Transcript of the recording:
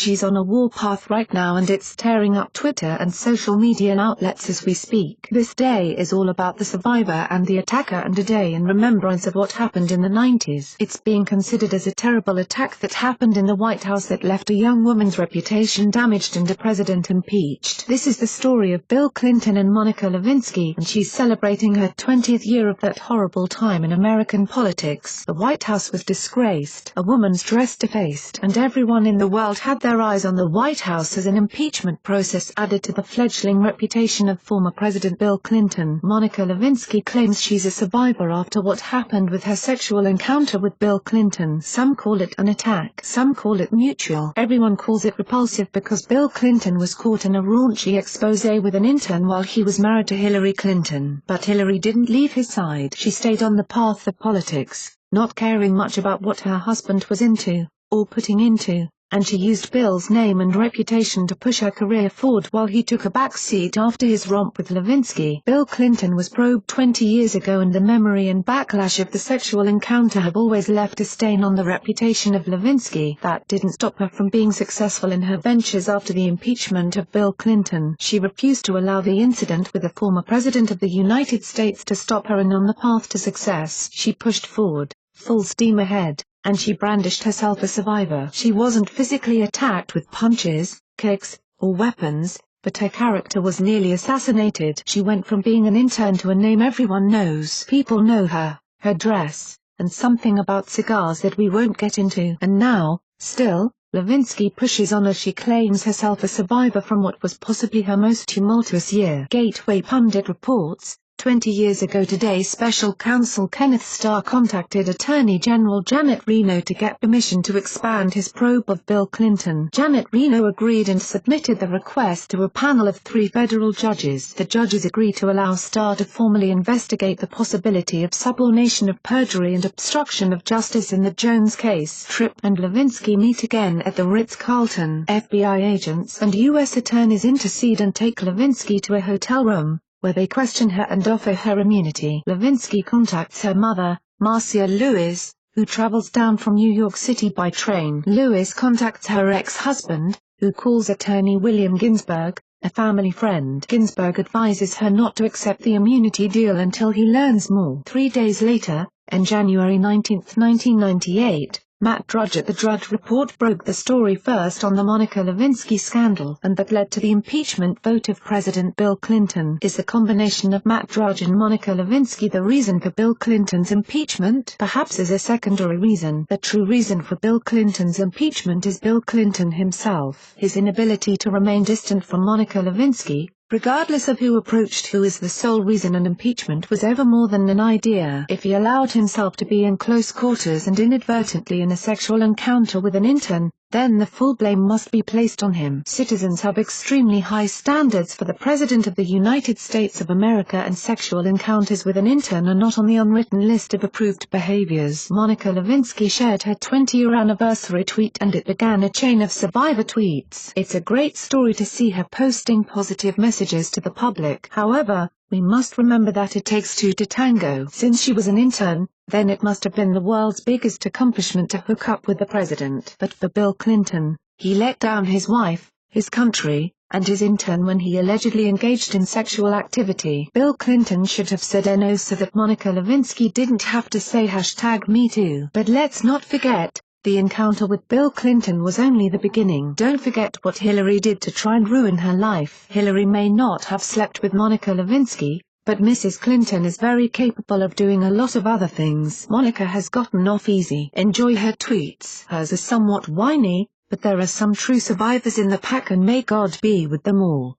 She's on a warpath right now and it's tearing up Twitter and social media outlets as we speak. This day is all about the survivor and the attacker and a day in remembrance of what happened in the 90s. It's being considered as a terrible attack that happened in the White House that left a young woman's reputation damaged and a president impeached. This is the story of Bill Clinton and Monica Lewinsky, and she's celebrating her 20th year of that horrible time in American politics. The White House was disgraced, a woman's dress defaced, and everyone in the world had their eyes on the White House as an impeachment process added to the fledgling reputation of former President Bill Clinton. Monica Lewinsky claims she's a survivor after what happened with her sexual encounter with Bill Clinton. Some call it an attack, some call it mutual. Everyone calls it repulsive because Bill Clinton was caught in a raunchy expose with an intern while he was married to Hillary Clinton. But Hillary didn't leave his side. She stayed on the path of politics, not caring much about what her husband was into, or putting into, and she used Bill's name and reputation to push her career forward while he took a back seat after his romp with Lewinsky. Bill Clinton was probed 20 years ago and the memory and backlash of the sexual encounter have always left a stain on the reputation of Lewinsky. That didn't stop her from being successful in her ventures after the impeachment of Bill Clinton. She refused to allow the incident with the former President of the United States to stop her, and on the path to success, she pushed forward, full steam ahead, and she brandished herself a survivor. She wasn't physically attacked with punches, kicks, or weapons, but her character was nearly assassinated. She went from being an intern to a name everyone knows. People know her, her dress, and something about cigars that we won't get into. And now, still, Lewinsky pushes on as she claims herself a survivor from what was possibly her most tumultuous year. Gateway Pundit reports, 20 years ago today, Special Counsel Kenneth Starr contacted Attorney General Janet Reno to get permission to expand his probe of Bill Clinton. Janet Reno agreed and submitted the request to a panel of 3 federal judges. The judges agreed to allow Starr to formally investigate the possibility of subornation of perjury and obstruction of justice in the Jones case. Tripp and Lewinsky meet again at the Ritz-Carlton. FBI agents and U.S. attorneys intercede and take Lewinsky to a hotel room, where they question her and offer her immunity. Lewinsky contacts her mother, Marcia Lewis, who travels down from New York City by train. Lewis contacts her ex-husband, who calls attorney William Ginsburg, a family friend. Ginsburg advises her not to accept the immunity deal until he learns more. 3 days later, on January 19, 1998, Matt Drudge at the Drudge Report broke the story first on the Monica Lewinsky scandal, and that led to the impeachment vote of President Bill Clinton. Is the combination of Matt Drudge and Monica Lewinsky the reason for Bill Clinton's impeachment? Perhaps as a secondary reason. The true reason for Bill Clinton's impeachment is Bill Clinton himself. His inability to remain distant from Monica Lewinsky, regardless of who approached who, is the sole reason an impeachment was ever more than an idea. If he allowed himself to be in close quarters and inadvertently in a sexual encounter with an intern, then the full blame must be placed on him. Citizens have extremely high standards for the President of the United States of America, and sexual encounters with an intern are not on the unwritten list of approved behaviors. Monica Lewinsky shared her 20-year anniversary tweet and it began a chain of survivor tweets. It's a great story to see her posting positive messages to the public. However, we must remember that it takes 2 to tango. Since she was an intern, then it must have been the world's biggest accomplishment to hook up with the president. But for Bill Clinton, he let down his wife, his country, and his intern when he allegedly engaged in sexual activity. Bill Clinton should have said no so that Monica Lewinsky didn't have to say #MeToo. But let's not forget, the encounter with Bill Clinton was only the beginning. Don't forget what Hillary did to try and ruin her life. Hillary may not have slept with Monica Lewinsky, but Mrs. Clinton is very capable of doing a lot of other things. Monica has gotten off easy. Enjoy her tweets. Hers are somewhat whiny, but there are some true survivors in the pack, and may God be with them all.